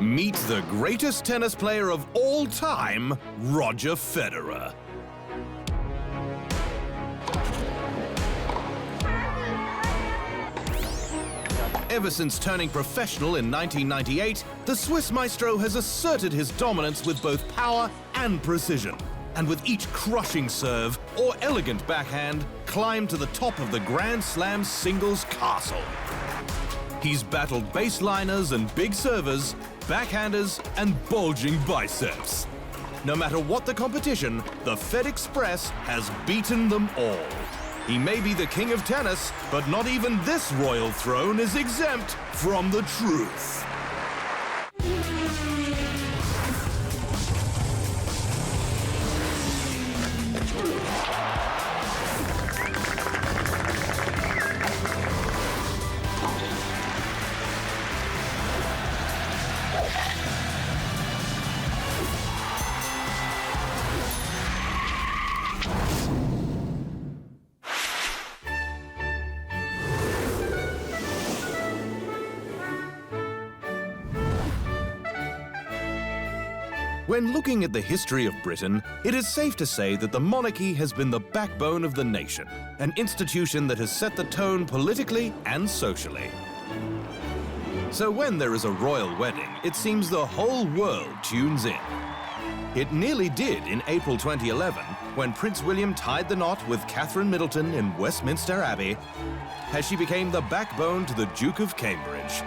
Meet the greatest tennis player of all time, Roger Federer. Ever since turning professional in 1998, the Swiss Maestro has asserted his dominance with both power and precision, and with each crushing serve or elegant backhand, climbed to the top of the Grand Slam singles castle. He's battled baseliners and big servers, backhanders and bulging biceps. No matter what the competition, the Fed Express has beaten them all. He may be the king of tennis, but not even this royal throne is exempt from the truth. When looking at the history of Britain, it is safe to say that the monarchy has been the backbone of the nation, an institution that has set the tone politically and socially. So when there is a royal wedding, it seems the whole world tunes in. It nearly did in April 2011, when Prince William tied the knot with Catherine Middleton in Westminster Abbey, as she became the backbone to the Duke of Cambridge.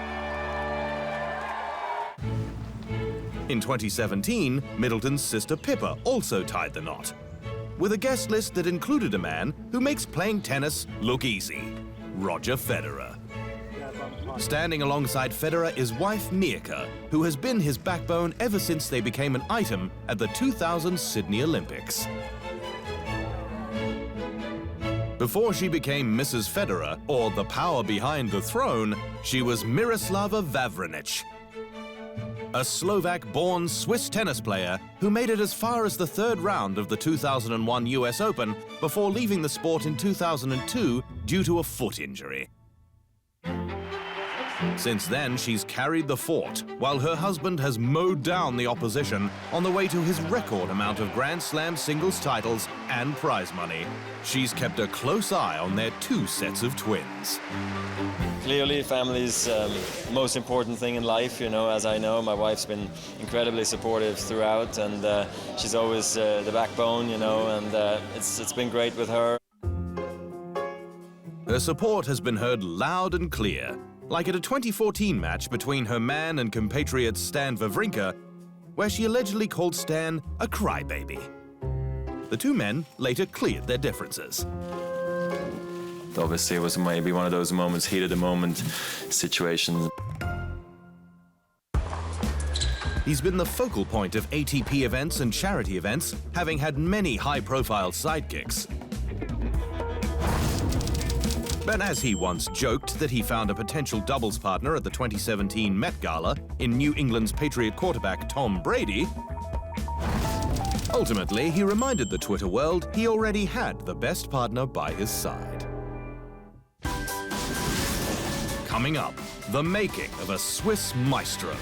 In 2017, Middleton's sister Pippa also tied the knot, with a guest list that included a man who makes playing tennis look easy, Roger Federer. Standing alongside Federer is wife Mirka, who has been his backbone ever since they became an item at the 2000 Sydney Olympics. Before she became Mrs. Federer, or the power behind the throne, she was Miroslava Vavrinic, a Slovak-born Swiss tennis player who made it as far as the third round of the 2001 US Open before leaving the sport in 2002 due to a foot injury. Since then, she's carried the fort, while her husband has mowed down the opposition on the way to his record amount of Grand Slam singles titles and prize money. She's kept a close eye on their two sets of twins. Clearly, family's most important thing in life, you know. As I know, my wife's been incredibly supportive throughout, and she's always the backbone, you know, and it's been great with her. Her support has been heard loud and clear, like at a 2014 match between her man and compatriot Stan Wawrinka, where she allegedly called Stan a crybaby. The two men later cleared their differences. Obviously, it was maybe one of those moments, heat of the moment situations. He's been the focal point of ATP events and charity events, having had many high-profile sidekicks. But as he once joked that he found a potential doubles partner at the 2017 Met Gala in New England's Patriot quarterback Tom Brady, ultimately he reminded the Twitter world he already had the best partner by his side. Coming up, the making of a Swiss maestro.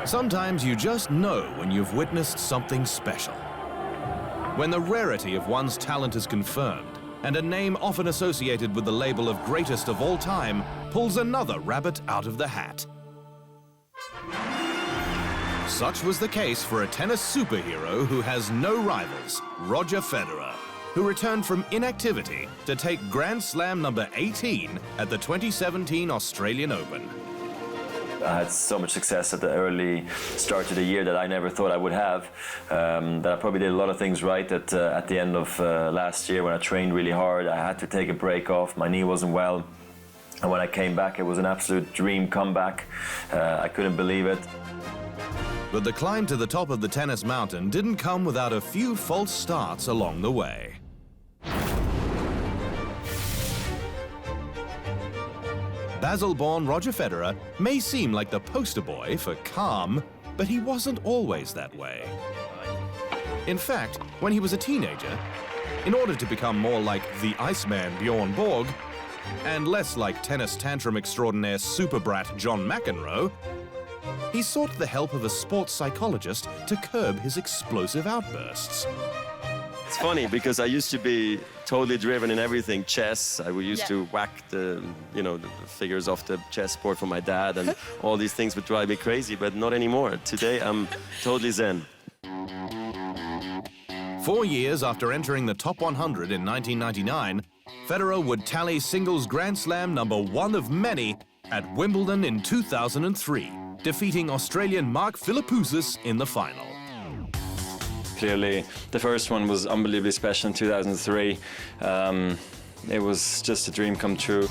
Sometimes you just know when you've witnessed something special. When the rarity of one's talent is confirmed, and a name often associated with the label of greatest of all time pulls another rabbit out of the hat. Such was the case for a tennis superhero who has no rivals, Roger Federer, who returned from inactivity to take Grand Slam number 18 at the 2017 Australian Open. I had so much success at the early start of the year that I never thought I would have. That I probably did a lot of things right at the end of last year when I trained really hard. I had to take a break off, my knee wasn't well. And when I came back, it was an absolute dream comeback. I couldn't believe it. But the climb to the top of the tennis mountain didn't come without a few false starts along the way. Basel-born Roger Federer may seem like the poster boy for calm, but he wasn't always that way. In fact, when he was a teenager, in order to become more like the Iceman Bjorn Borg, and less like tennis tantrum extraordinaire superbrat John McEnroe, he sought the help of a sports psychologist to curb his explosive outbursts. It's funny because I used to be totally driven in everything. Chess, I used to whack the figures off the chessboard for my dad, and all these things would drive me crazy, but not anymore. Today I'm totally zen. 4 years after entering the top 100 in 1999, Federer would tally singles Grand Slam #1 of many at Wimbledon in 2003, defeating Australian Mark Philippoussis in the final. Clearly, the first one was unbelievably special in 2003. It was just a dream come true.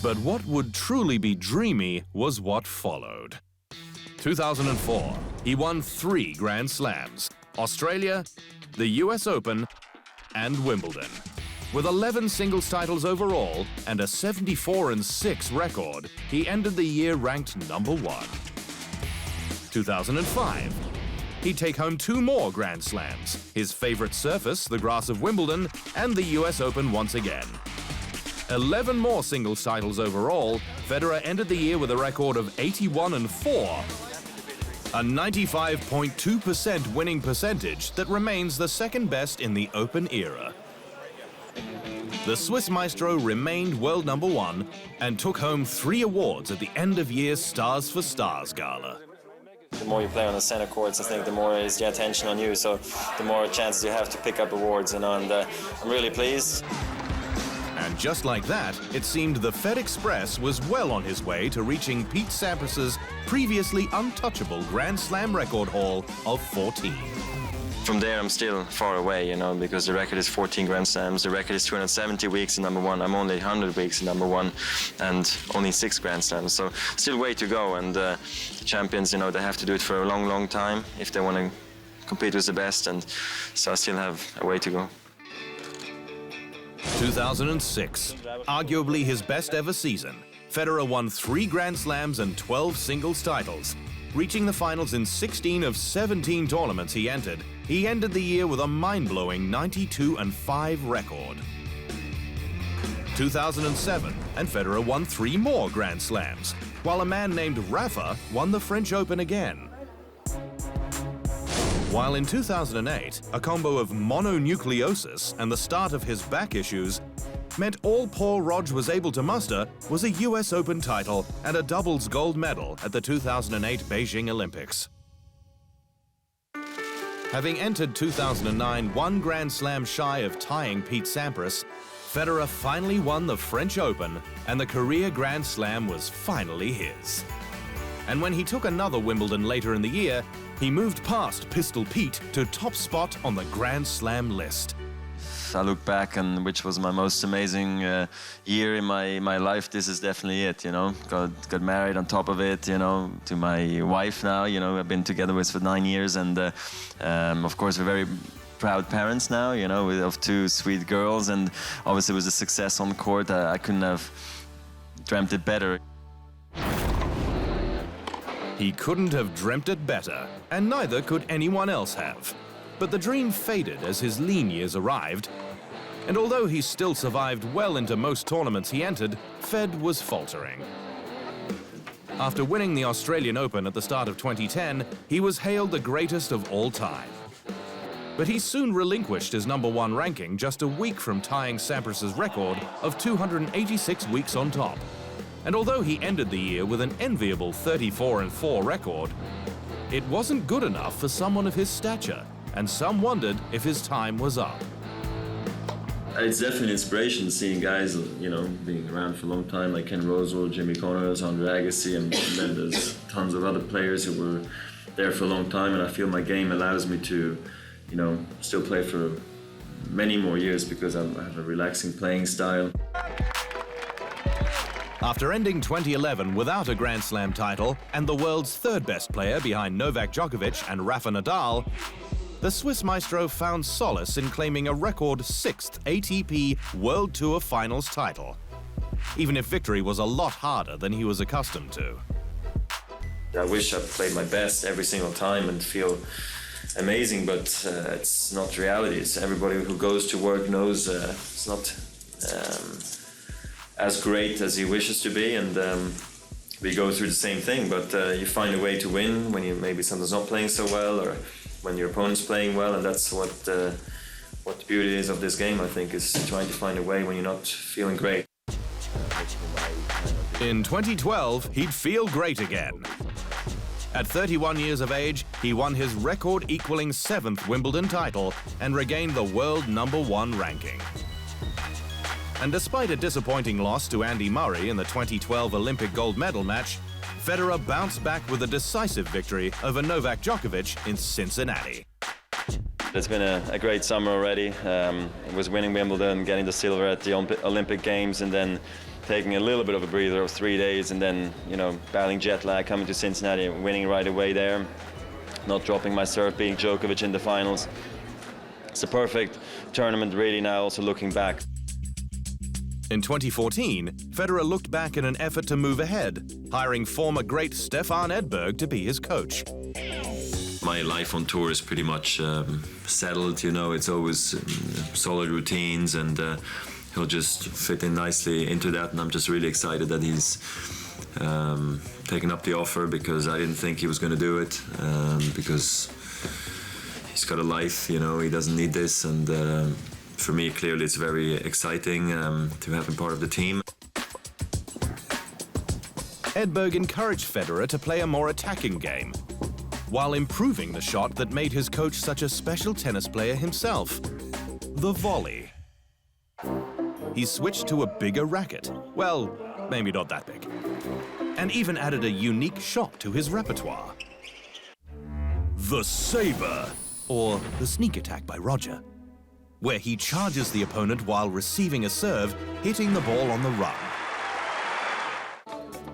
But what would truly be dreamy was what followed. 2004, he won 3 Grand Slams: Australia, the US Open, and Wimbledon. With 11 singles titles overall and a 74-6 record, he ended the year ranked #1. 2005, he'd take home 2 more Grand Slams, his favorite surface, the grass of Wimbledon, and the US Open once again. 11 more singles titles overall, Federer ended the year with a record of 81-4, a 95.2% winning percentage that remains the second best in the Open era. The Swiss Maestro remained world #1 and took home 3 awards at the end-of-year Stars for Stars gala. The more you play on the center courts, I think the more is the attention on you, so the more chances you have to pick up awards, and I'm really pleased. And just like that, it seemed the Fed Express was well on his way to reaching Pete Sampras's previously untouchable Grand Slam record haul of 14. From there, I'm still far away, because the record is 14 Grand Slams. The record is 270 weeks in #1. I'm only 100 weeks in #1 and only 6 Grand Slams. So still way to go. And the champions, they have to do it for a long, long time if they want to compete with the best. And so I still have a way to go. 2006, arguably his best ever season, Federer won 3 Grand Slams and 12 singles titles. Reaching the finals in 16 of 17 tournaments he entered, he ended the year with a mind-blowing 92-5 record. 2007, and Federer won 3 more Grand Slams, while a man named Rafa won the French Open again. While in 2008, a combo of mononucleosis and the start of his back issues meant all Paul Rog was able to muster was a US Open title and a doubles gold medal at the 2008 Beijing Olympics. Having entered 2009 1 Grand Slam shy of tying Pete Sampras, Federer finally won the French Open, and the career Grand Slam was finally his. And when he took another Wimbledon later in the year, he moved past Pistol Pete to top spot on the Grand Slam list. I look back, and which was my most amazing year in my life. This is definitely it, Got married on top of it, to my wife now, I've been together with for 9 years, and of course we're very proud parents now, of 2 sweet girls, and obviously with the success on court, I couldn't have dreamt it better. He couldn't have dreamt it better, and neither could anyone else have. But the dream faded as his lean years arrived, and although he still survived well into most tournaments he entered, Fed was faltering. After winning the Australian Open at the start of 2010, he was hailed the greatest of all time. But he soon relinquished his #1 ranking just a week from tying Sampras's record of 286 weeks on top. And although he ended the year with an enviable 34-4 record, it wasn't good enough for someone of his stature, and some wondered if his time was up. It's definitely inspiration seeing guys, being around for a long time, like Ken Rosewall, Jimmy Connors, Andre Agassi, and then there's tons of other players who were there for a long time, and I feel my game allows me to, still play for many more years because I have a relaxing playing style. After ending 2011 without a Grand Slam title and the world's 3rd best player behind Novak Djokovic and Rafael Nadal, the Swiss Maestro found solace in claiming a record 6th ATP World Tour Finals title. even if victory was a lot harder than he was accustomed to. I wish I played my best every single time and feel amazing, but it's not reality. It's everybody who goes to work knows it's not as great as he wishes to be, and we go through the same thing, but you find a way to win when you maybe sometimes not playing so well, or when your opponent's playing well, and that's what the beauty is of this game, I think, is trying to find a way when you're not feeling great. In 2012, he'd feel great again. At 31 years of age, he won his record-equaling 7th Wimbledon title and regained the world #1 ranking. And despite a disappointing loss to Andy Murray in the 2012 Olympic gold medal match, Federer bounced back with a decisive victory over Novak Djokovic in Cincinnati. It's been a great summer already. It was winning Wimbledon, getting the silver at the Olympic Games, and then taking a little bit of a breather of 3 days, and then, you know, battling jet lag, coming to Cincinnati, winning right away there, not dropping my serve, beating Djokovic in the finals. It's a perfect tournament, really, now also looking back. In 2014, Federer looked back in an effort to move ahead, hiring former great Stefan Edberg to be his coach. My life on tour is pretty much settled, you know, it's always solid routines, and he'll just fit in nicely into that, and I'm just really excited that he's taken up the offer, because I didn't think he was going to do it, because he's got a life, you know, he doesn't need this, and for me, clearly, it's very exciting to have been part of the team. Edberg encouraged Federer to play a more attacking game, while improving the shot that made his coach such a special tennis player himself, the volley. He switched to a bigger racket, well, maybe not that big, and even added a unique shot to his repertoire. The saber, or the sneak attack by Roger, where he charges the opponent while receiving a serve, hitting the ball on the run.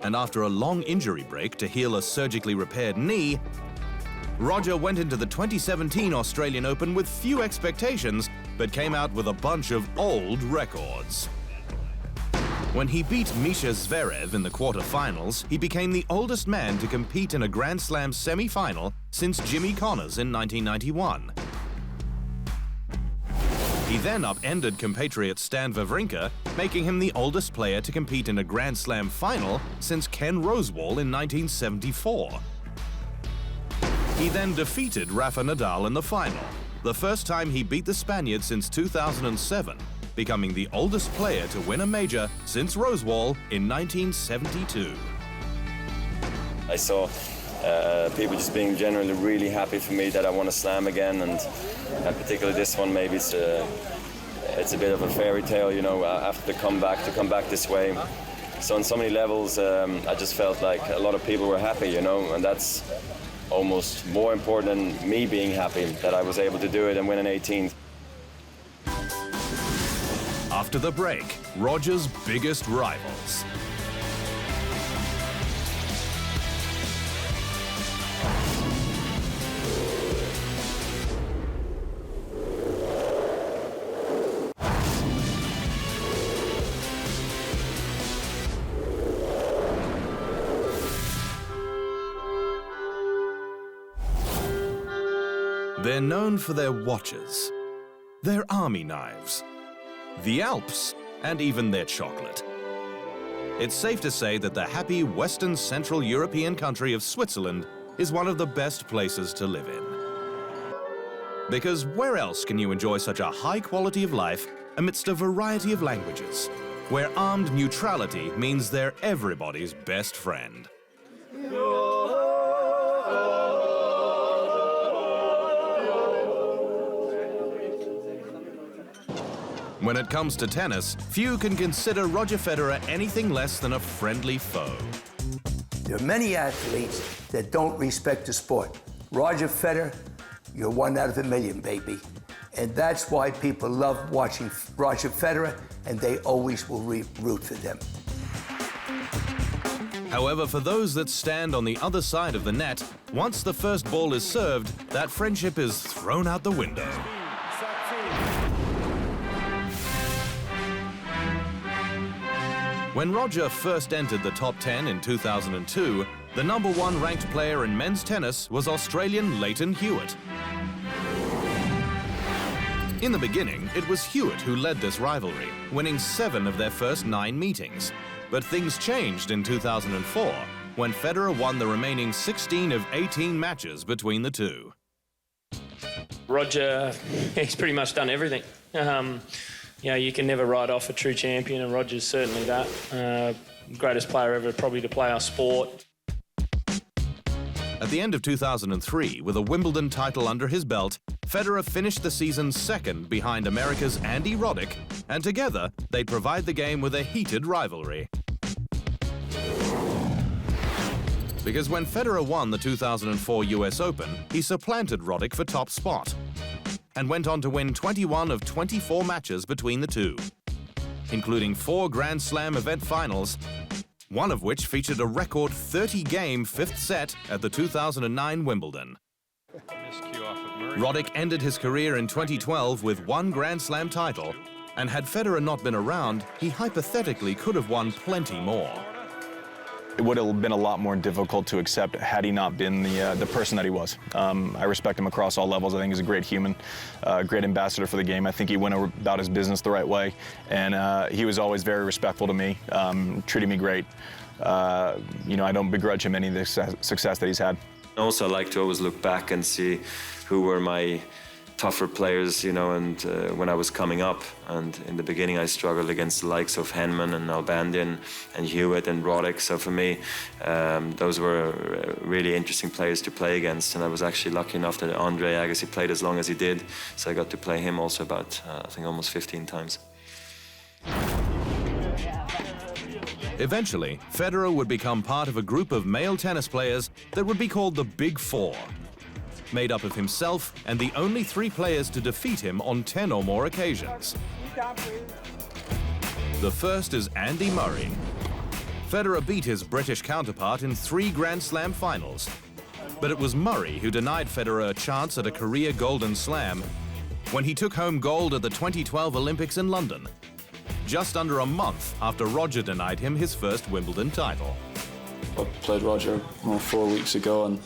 And after a long injury break to heal a surgically repaired knee, Roger went into the 2017 Australian Open with few expectations, but came out with a bunch of old records. When he beat Misha Zverev in the quarterfinals, he became the oldest man to compete in a Grand Slam semi-final since Jimmy Connors in 1991. He then upended compatriot Stan Wawrinka, making him the oldest player to compete in a Grand Slam final since Ken Rosewall in 1974. He then defeated Rafael Nadal in the final, the first time he beat the Spaniard since 2007, becoming the oldest player to win a major since Rosewall in 1972. I saw people just being generally really happy for me that I won a slam again, and particularly this one, maybe it's a bit of a fairy tale, you know, after to come back this way. So on so many levels, I just felt like a lot of people were happy, you know, and that's almost more important than me being happy that I was able to do it and win an 18th. After the break, Roger's biggest rivals. They're known for their watches, their army knives, the Alps, and even their chocolate. It's safe to say that the happy Western Central European country of Switzerland is one of the best places to live in. Because where else can you enjoy such a high quality of life amidst a variety of languages, where armed neutrality means they're everybody's best friend? When it comes to tennis, few can consider Roger Federer anything less than a friendly foe. There are many athletes that don't respect the sport. Roger Federer, you're one out of a million, baby. And that's why people love watching Roger Federer, and they always will root for them. However, for those that stand on the other side of the net, once the first ball is served, that friendship is thrown out the window. When Roger first entered the top 10 in 2002, the #1 ranked player in men's tennis was Australian Lleyton Hewitt. In the beginning, it was Hewitt who led this rivalry, winning 7 of their first 9 meetings. But things changed in 2004, when Federer won the remaining 16 of 18 matches between the two. Roger, he's pretty much done everything. You know, you can never write off a true champion, and Roger's certainly that. Greatest player ever probably to play our sport. At the end of 2003, with a Wimbledon title under his belt, Federer finished the season second behind America's Andy Roddick, and together they'd provide the game with a heated rivalry. Because when Federer won the 2004 US Open, he supplanted Roddick for top spot and went on to win 21 of 24 matches between the two, including 4 Grand Slam event finals, one of which featured a record 30-game 5th set at the 2009 Wimbledon. Roddick ended his career in 2012 with 1 Grand Slam title, and had Federer not been around, he hypothetically could have won plenty more. It would have been a lot more difficult to accept had he not been the person that he was. I respect him across all levels. I think he's a great human, great ambassador for the game. I think he went about his business the right way, and he was always very respectful to me, treated me great. You know, I don't begrudge him any of the success that he's had. Also, I like to always look back and see who were my tougher players, you know, and when I was coming up. And in the beginning, I struggled against the likes of Henman and Nalbandian and Hewitt and Roddick. So for me, those were really interesting players to play against. And I was actually lucky enough that Andre Agassi played as long as he did. So I got to play him also about, I think, almost 15 times. Eventually, Federer would become part of a group of male tennis players that would be called the Big Four, made up of himself and the only 3 players to defeat him on 10 or more occasions. The first is Andy Murray. Federer beat his British counterpart in 3 Grand Slam finals, but it was Murray who denied Federer a chance at a career Golden Slam when he took home gold at the 2012 Olympics in London, just under a month after Roger denied him his first Wimbledon title. I played Roger 4 weeks ago, and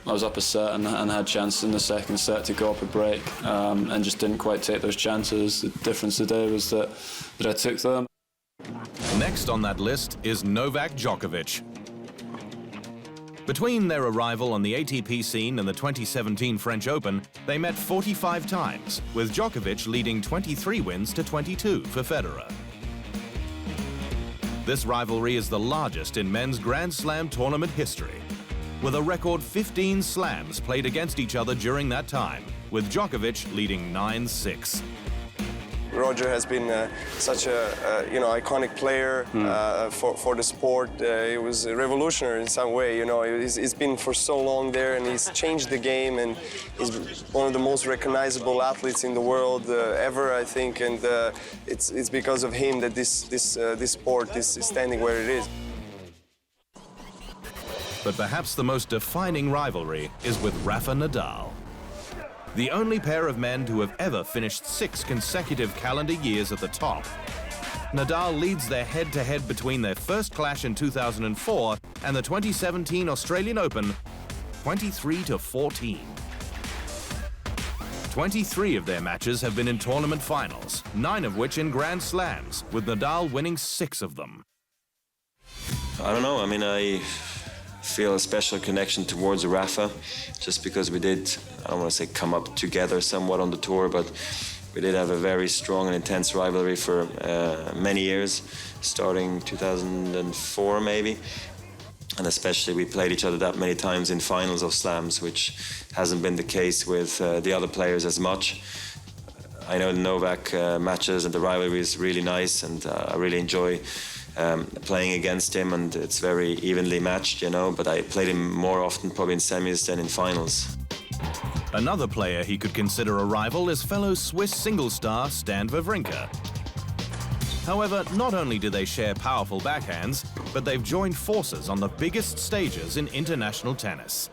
I was up a set and had a chance in the second set to go up a break, and just didn't quite take those chances. The difference today was that I took them. Next on that list is Novak Djokovic. Between their arrival on the ATP scene and the 2017 French Open, they met 45 times, with Djokovic leading 23 wins to 22 for Federer. This rivalry is the largest in men's Grand Slam tournament history, with a record 15 slams played against each other during that time, with Djokovic leading 9-6. Roger has been such a iconic player for the sport. He was revolutionary in some way. You know, he's been for so long there, and he's changed the game, and he's one of the most recognizable athletes in the world ever, I think. And it's because of him that this sport is standing where it is. But perhaps the most defining rivalry is with Rafa Nadal, the only pair of men to have ever finished 6 consecutive calendar years at the top. Nadal leads their head-to-head between their first clash in 2004 and the 2017 Australian Open, 23-14. 23 of their matches have been in tournament finals, 9 of which in Grand Slams, with Nadal winning 6 of them. I don't know, I mean, I feel a special connection towards Rafa, just because we did, I don't want to say come up together somewhat on the tour, but we did have a very strong and intense rivalry for many years, starting 2004 maybe. And especially we played each other that many times in finals of slams, which hasn't been the case with the other players as much. I know the Novak matches and the rivalry is really nice, and I really enjoy playing against him, and it's very evenly matched, you know, but I played him more often probably in semis than in finals. Another player he could consider a rival is fellow Swiss single star Stan Wawrinka. However, not only do they share powerful backhands, but they've joined forces on the biggest stages in international tennis.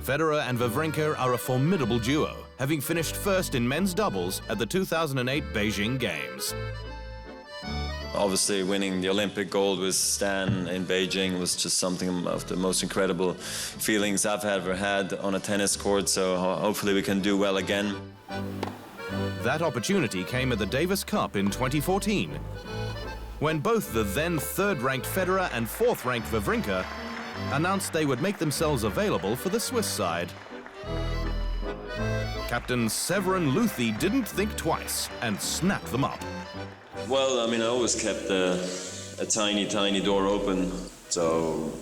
Federer and Wawrinka are a formidable duo, having finished first in men's doubles at the 2008 Beijing Games. Obviously, winning the Olympic gold with Stan in Beijing was just something of the most incredible feelings I've ever had on a tennis court, so hopefully we can do well again. That opportunity came at the Davis Cup in 2014, when both the then third-ranked Federer and fourth-ranked Wawrinka announced they would make themselves available for the Swiss side. Captain Severin Luthi didn't think twice and snapped them up. Well, I mean, I always kept a tiny, tiny door open, so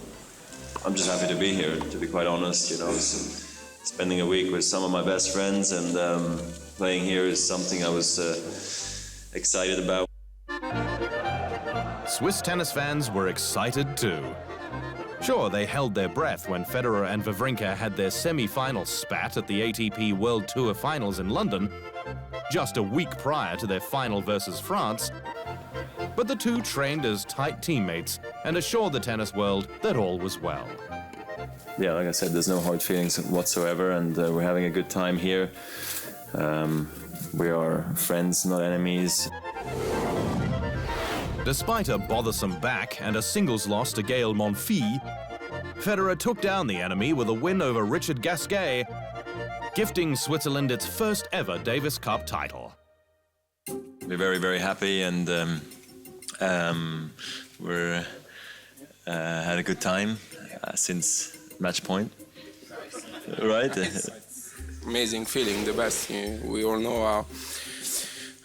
I'm just happy to be here, to be quite honest. You know, spending a week with some of my best friends and playing here is something I was excited about. Swiss tennis fans were excited too. Sure, they held their breath when Federer and Wawrinka had their semi-final spat at the ATP World Tour Finals in London, just a week prior to their final versus France. But the two trained as tight teammates and assured the tennis world that all was well. Yeah, like I said, there's no hard feelings whatsoever, and we're having a good time here. We are friends, not enemies. Despite a bothersome back and a singles loss to Gaël Monfils, Federer took down the enemy with a win over Richard Gasquet, gifting Switzerland its first ever Davis Cup title. We're very, very happy, and we're had a good time since match point, right? Amazing feeling, the best. We all know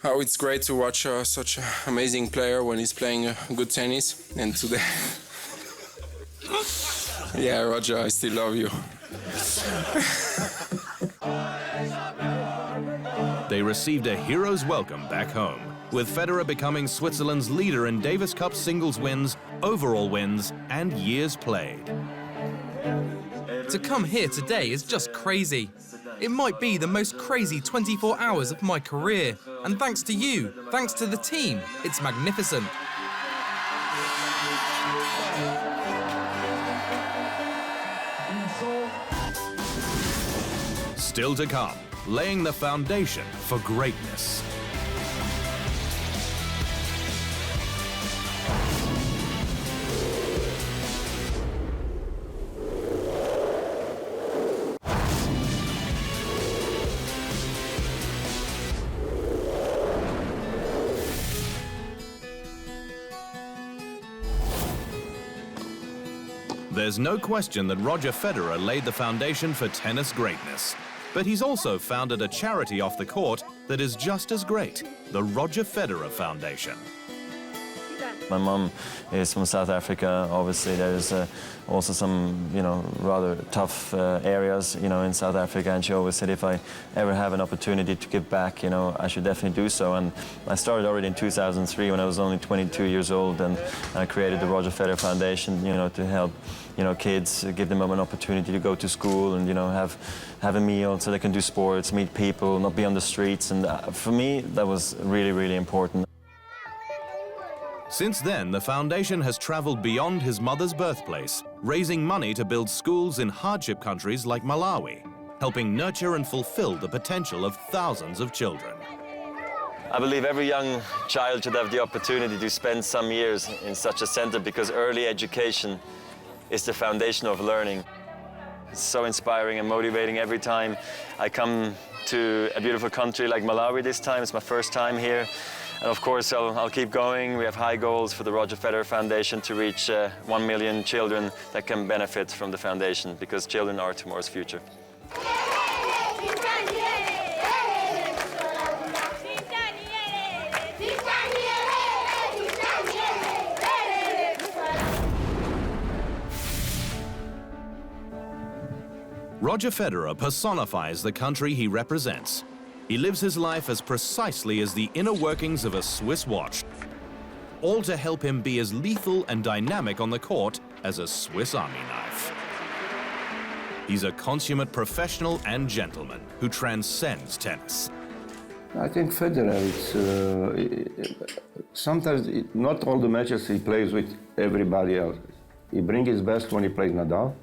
how it's great to watch such an amazing player when he's playing good tennis. And today, yeah, Roger, I still love you. They received a hero's welcome back home, with Federer becoming Switzerland's leader in Davis Cup singles wins, overall wins, and years played. To come here today is just crazy. It might be the most crazy 24 hours of my career. And thanks to you, thanks to the team, it's magnificent. Still to come, laying the foundation for greatness. There's no question that Roger Federer laid the foundation for tennis greatness. But he's also founded a charity off the court that is just as great, the Roger Federer Foundation. My mom is from South Africa. Obviously, there's also some, rather tough areas, in South Africa. And she always said, if I ever have an opportunity to give back, I should definitely do so. And I started already in 2003 when I was only 22 years old, and I created the Roger Federer Foundation, to help, kids, give them an opportunity to go to school and, have a meal so they can do sports, meet people, not be on the streets. And for me, that was really, really important. Since then, the foundation has traveled beyond his mother's birthplace, raising money to build schools in hardship countries like Malawi, helping nurture and fulfill the potential of thousands of children. I believe every young child should have the opportunity to spend some years in such a center, because early education is the foundation of learning. It's so inspiring and motivating every time I come to a beautiful country like Malawi this time. It's my first time here. And of course, I'll keep going. We have high goals for the Roger Federer Foundation to reach 1 million children that can benefit from the foundation, because children are tomorrow's future. Roger Federer personifies the country he represents. He lives his life as precisely as the inner workings of a Swiss watch, all to help him be as lethal and dynamic on the court as a Swiss Army knife. He's a consummate professional and gentleman who transcends tennis. I think Federer, sometimes not all the matches he plays with everybody else. He brings his best when he plays Nadal.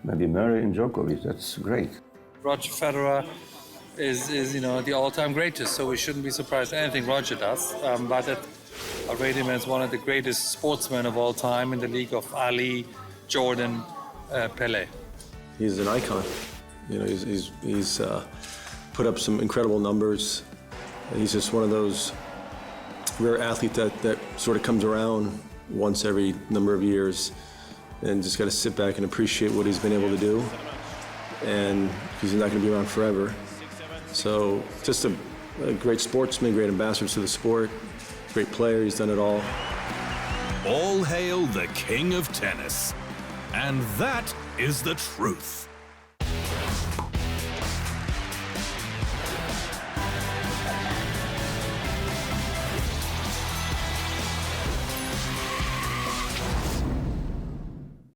Maybe Murray and Djokovic, that's great. Roger Federer is you know, the all-time greatest, so we shouldn't be surprised at anything Roger does. But I rate him as one of the greatest sportsmen of all time in the league of Ali, Jordan, Pelé. He's an icon. You know, he's put up some incredible numbers. He's just one of those rare athletes that sort of comes around once every number of years, and just got to sit back and appreciate what he's been able to do. And he's not going to be around forever. So just a great sportsman, great ambassador to the sport, great player. He's done it all. All hail the king of tennis. And that is the truth.